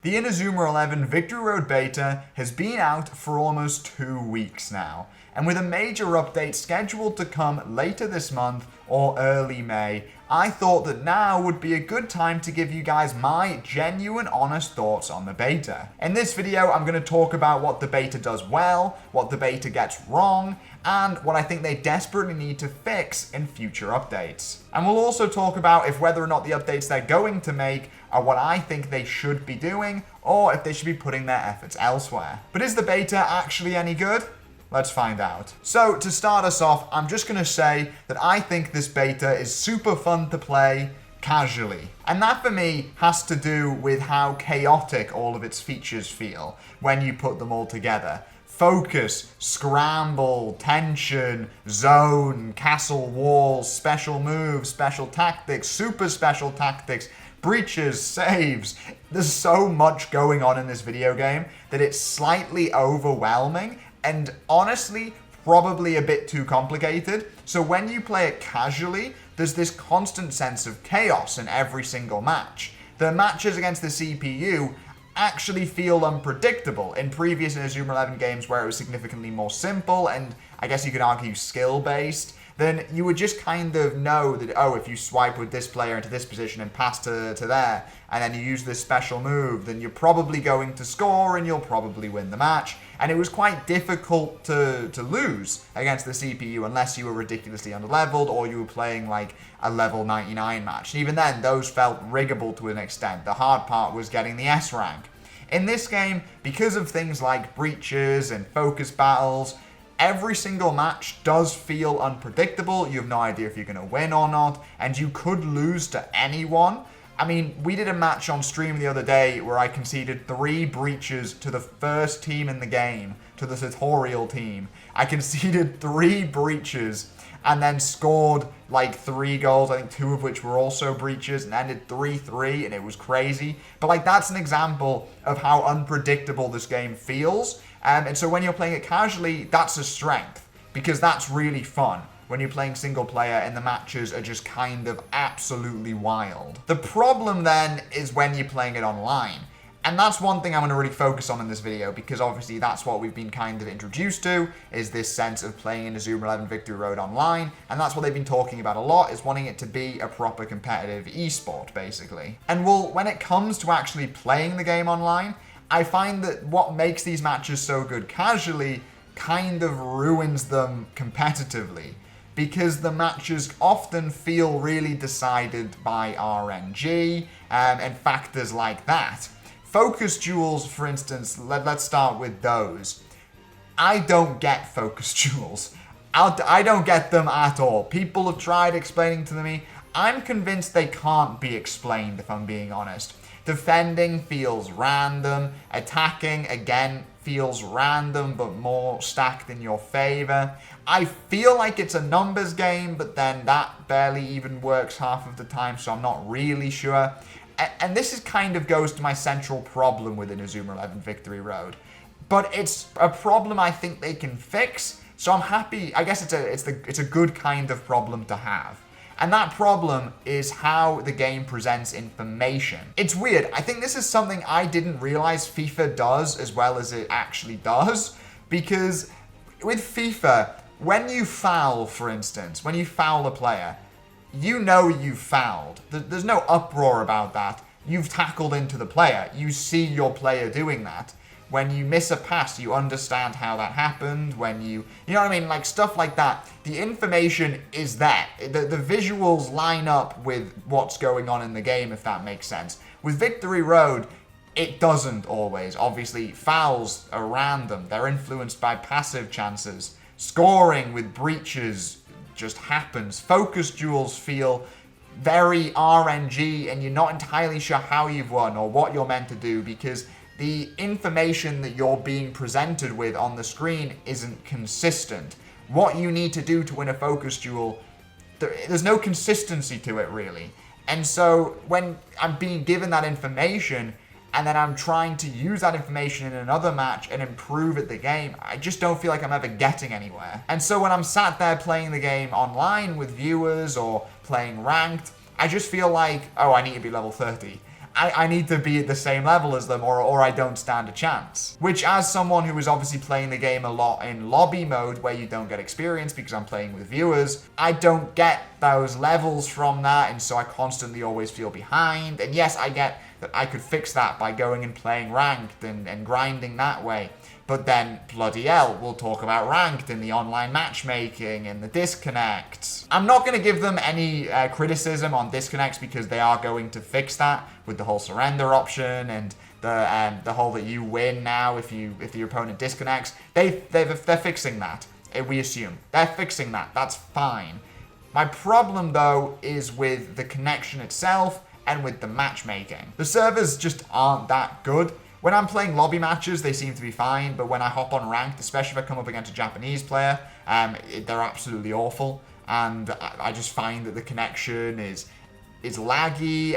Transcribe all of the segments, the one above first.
The Inazuma 11 Victory Road beta has been out for almost 2 weeks now, and with a major update scheduled to come later this month or early May, I thought that now would be a good time to give you guys my genuine honest thoughts on the beta. In this video, I'm going to talk about what the beta does well, what the beta gets wrong, and what I think they desperately need to fix in future updates. And we'll also talk about if whether or not the updates they're going to make are what I think they should be doing, or if they should be putting their efforts elsewhere. But is the beta actually any good? Let's find out. So, to start us off, I'm just going to say that I think this beta is super fun to play casually. And that for me has to do with how chaotic all of its features feel when you put them all together. Focus, scramble, tension, zone, castle walls, special moves, special tactics, super special tactics, breaches, saves. There's so much going on in this video game that it's slightly overwhelming and honestly probably a bit too complicated. So when you play it casually, there's this constant sense of chaos in every single match. The matches against the CPU actually feel unpredictable. In previous Inazuma 11 games where it was significantly more simple and I guess you could argue skill-based, then you would just kind of know that, oh, if you swipe with this player into this position and pass to there, and then you use this special move, then you're probably going to score and you'll probably win the match. And it was quite difficult to lose against the CPU unless you were ridiculously underleveled or you were playing like a level 99 match. And even then, those felt riggable to an extent. The hard part was getting the S rank. In this game, because of things like breaches and focus battles, every single match does feel unpredictable. You have no idea if you're going to win or not, and you could lose to anyone. I mean, we did a match on stream the other day where I conceded 3 breaches to the first team in the game, to the tutorial team. I conceded 3 breaches and then scored like 3 goals, I think 2 of which were also breaches, and ended 3-3, and it was crazy. But like, that's an example of how unpredictable this game feels. And so when you're playing it casually, that's a strength, because that's really fun when you're playing single player and the matches are just kind of absolutely wild. The problem then is when you're playing it online. And that's one thing I'm going to really focus on in this video, because obviously that's what we've been kind of introduced to, is this sense of playing Inazuma 11 Victory Road online, and that's what they've been talking about a lot, is wanting it to be a proper competitive esport, basically. And well, when it comes to actually playing the game online, I find that what makes these matches so good casually kind of ruins them competitively, because the matches often feel really decided by RNG and factors like that. Focus duels, for instance, let's start with those. I don't get focus duels. I don't get them at all. People have tried explaining to me. I'm convinced they can't be explained, if I'm being honest. Defending feels random. Attacking, again, feels random, but more stacked in your favor. I feel like it's a numbers game, but then that barely even works half of the time, so I'm not really sure. And this is kind of goes to my central problem with Inazuma 11 Victory Road. But it's a problem I think they can fix, so I'm happy. I guess it's a good kind of problem to have. And that problem is how the game presents information. It's weird. I think this is something I didn't realize FIFA does as well as it actually does. Because with FIFA, when you foul, for instance, when you foul a player, you know you've fouled. There's no uproar about that. You've tackled into the player. You see your player doing that. When you miss a pass, you understand how that happened. When you know what I mean? Like stuff like that. The information is there. The visuals line up with what's going on in the game, if that makes sense. With Victory Road, it doesn't always. Obviously, fouls are random. They're influenced by passive chances. Scoring with breaches just happens. Focus duels feel very RNG, and you're not entirely sure how you've won or what you're meant to do, because the information that you're being presented with on the screen isn't consistent. What you need to do to win a focus duel, there's no consistency to it, really. And so when I'm being given that information, and then I'm trying to use that information in another match and improve at the game, I just don't feel like I'm ever getting anywhere. And so when I'm sat there playing the game online with viewers or playing ranked, I just feel like, oh, I need to be level 30. I need to be at the same level as them or I don't stand a chance. Which, as someone who is obviously playing the game a lot in lobby mode where you don't get experience because I'm playing with viewers, I don't get those levels from that, and so I constantly always feel behind. And yes, I get that I could fix that by going and playing ranked and grinding that way. But then, bloody hell, we'll talk about ranked and the online matchmaking and the disconnects. I'm not going to give them any criticism on disconnects because they are going to fix that with the whole surrender option and the whole that you win now if your opponent disconnects. They're fixing that, we assume. They're fixing that. That's fine. My problem, though, is with the connection itself and with the matchmaking. The servers just aren't that good. When I'm playing lobby matches, they seem to be fine, but when I hop on ranked, especially if I come up against a Japanese player, they're absolutely awful, and I just find that the connection is laggy,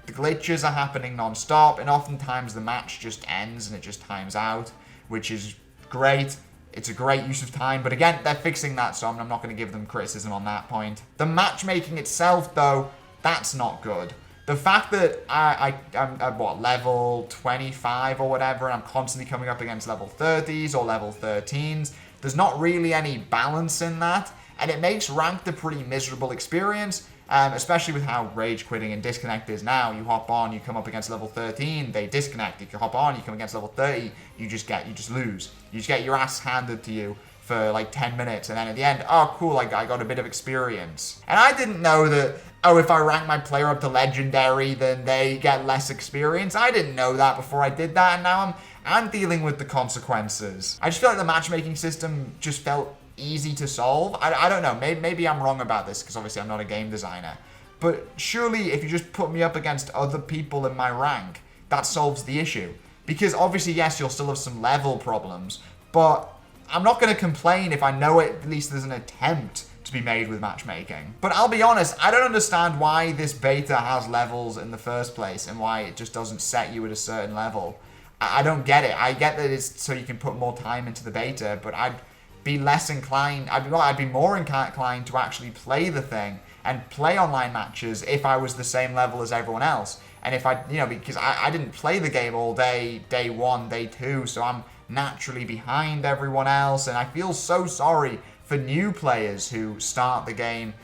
the glitches are happening non-stop, and oftentimes the match just ends and it just times out, which is great. It's a great use of time, but again, they're fixing that, so I'm not going to give them criticism on that point. The matchmaking itself, though, that's not good. The fact that I'm at, level 25 or whatever, and I'm constantly coming up against level 30s or level 13s, there's not really any balance in that, and it makes ranked a pretty miserable experience, especially with how rage quitting and disconnect is now. You hop on, you come up against level 13, they disconnect. You can hop on, you come against level 30, you just lose. You just get your ass handed to you for like 10 minutes, and then at the end, oh cool, I got a bit of experience. And I didn't know that, oh, if I rank my player up to legendary, then they get less experience. I didn't know that before I did that, and now I'm dealing with the consequences. I just feel like the matchmaking system just felt easy to solve. I don't know, maybe I'm wrong about this, because obviously I'm not a game designer. But surely if you just put me up against other people in my rank, that solves the issue. Because obviously, yes, you'll still have some level problems, but I'm not going to complain if I know at least there's an attempt to be made with matchmaking. But I'll be honest, I don't understand why this beta has levels in the first place and why it just doesn't set you at a certain level. I don't get it. I get that it's so you can put more time into the beta, but I'd be less inclined, I'd be more inclined to actually play the thing and play online matches if I was the same level as everyone else. And if because I didn't play the game all day 1, day 2, so I'm naturally behind everyone else, and I feel so sorry for new players who start the game,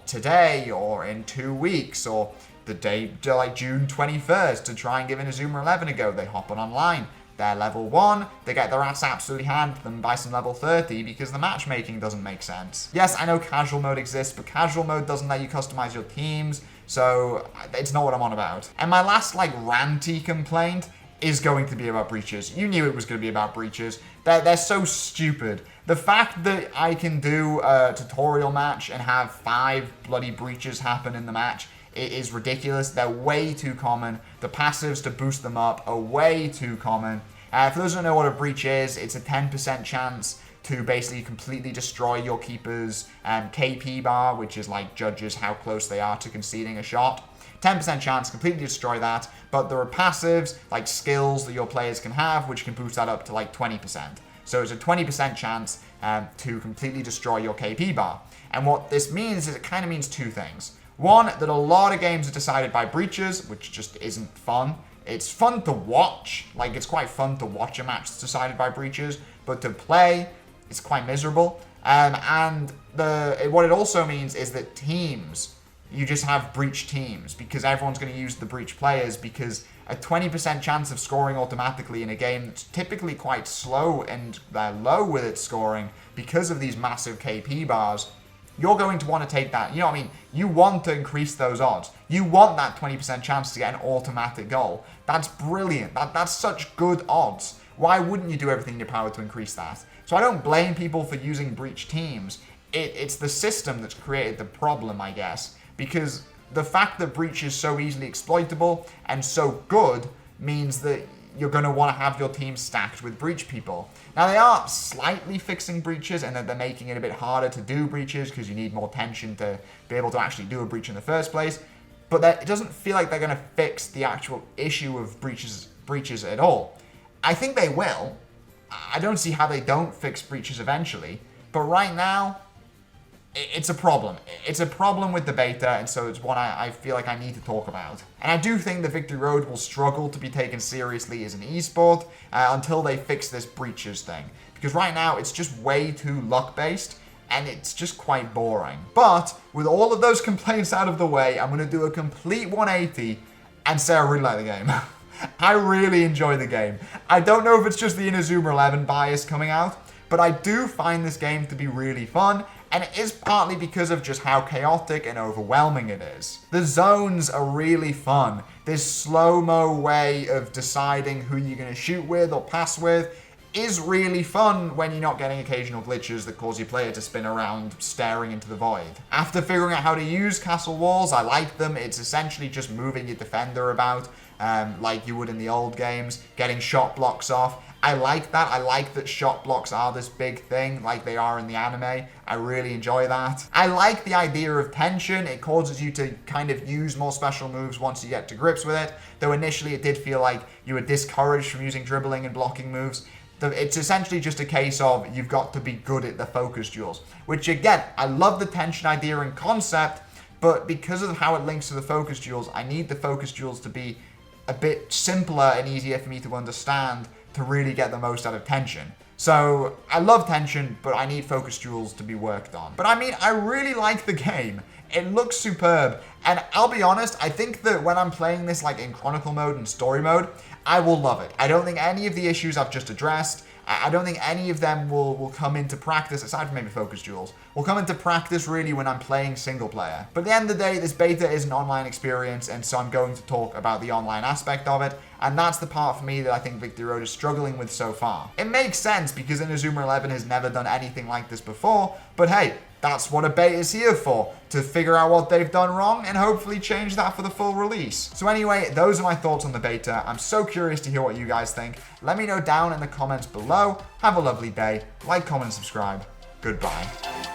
today or in 2 weeks or the day, like June 21st, to try and give Inazuma 11 a go. They hop on online, they're level 1, they get their ass absolutely handed to them by some level 30 because the matchmaking doesn't make sense. Yes, I know casual mode exists, but casual mode doesn't let you customize your teams, so it's not what I'm on about. And my last, ranty complaint is going to be about breaches. You knew it was going to be about breaches. They're so stupid. The fact that I can do a tutorial match and have 5 bloody breaches happen in the match is ridiculous. They're way too common. The passives to boost them up are way too common. For those who don't know what a breach is, it's a 10% chance to basically completely destroy your keeper's KP bar, which is judges how close they are to conceding a shot. 10% chance, completely destroy that, but there are passives, like skills that your players can have, which can boost that up to 20%. So it's a 20% chance to completely destroy your KP bar. And what this means is it kind of means 2 things. One, that a lot of games are decided by breaches, which just isn't fun. It's fun to watch, it's quite fun to watch a match that's decided by breaches, but to play, it's quite miserable. And what it also means is that teams, you just have breach teams because everyone's going to use the breach players, because a 20% chance of scoring automatically in a game that's typically quite slow and low with its scoring because of these massive KP bars, you're going to want to take that. You want to increase those odds. You want that 20% chance to get an automatic goal. That's brilliant. That's such good odds. Why wouldn't you do everything in your power to increase that? So I don't blame people for using breach teams. It's the system that's created the problem, I guess. Because the fact that breach is so easily exploitable and so good means that you're going to want to have your team stacked with breach people. Now, they are slightly fixing breaches, and that they're making it a bit harder to do breaches because you need more tension to be able to actually do a breach in the first place. But it doesn't feel like they're going to fix the actual issue of breaches at all. I think they will. I don't see how they don't fix breaches eventually. But right now, it's a problem. It's a problem with the beta, and so it's one I feel like I need to talk about. And I do think the Victory Road will struggle to be taken seriously as an esport until they fix this breaches thing. Because right now, it's just way too luck-based, and it's just quite boring. But with all of those complaints out of the way, I'm going to do a complete 180 and say I really like the game. I really enjoy the game. I don't know if it's just the Inazuma 11 bias coming out, but I do find this game to be really fun, and it is partly because of just how chaotic and overwhelming it is. The zones are really fun. This slow-mo way of deciding who you're going to shoot with or pass with is really fun when you're not getting occasional glitches that cause your player to spin around staring into the void. After figuring out how to use castle walls, I like them. It's essentially just moving your defender about like you would in the old games, getting shot blocks off. I like that. I like that shot blocks are this big thing like they are in the anime. I really enjoy that. I like the idea of tension. It causes you to kind of use more special moves once you get to grips with it, though initially it did feel like you were discouraged from using dribbling and blocking moves. It's essentially just a case of you've got to be good at the focus duels, which again, I love the tension idea and concept, but because of how it links to the focus duels, I need the focus duels to be a bit simpler and easier for me to understand to really get the most out of tension. So I love tension, but I need focus duels to be worked on. But I mean, I really like the game. It looks superb, and I'll be honest, I think that when I'm playing this like in Chronicle mode and story mode, I will love it. I don't think any of the issues I've just addressed, I don't think any of them will come into practice, aside from maybe focus duels, will come into practice really when I'm playing single player. But at the end of the day, this beta is an online experience, and so I'm going to talk about the online aspect of it, and that's the part for me that I think Victory Road is struggling with so far. It makes sense because Inazuma 11 has never done anything like this before, but hey, that's what a beta is here for, to figure out what they've done wrong and hopefully change that for the full release. So anyway, those are my thoughts on the beta. I'm so curious to hear what you guys think. Let me know down in the comments below. Have a lovely day. Like, comment, and subscribe. Goodbye.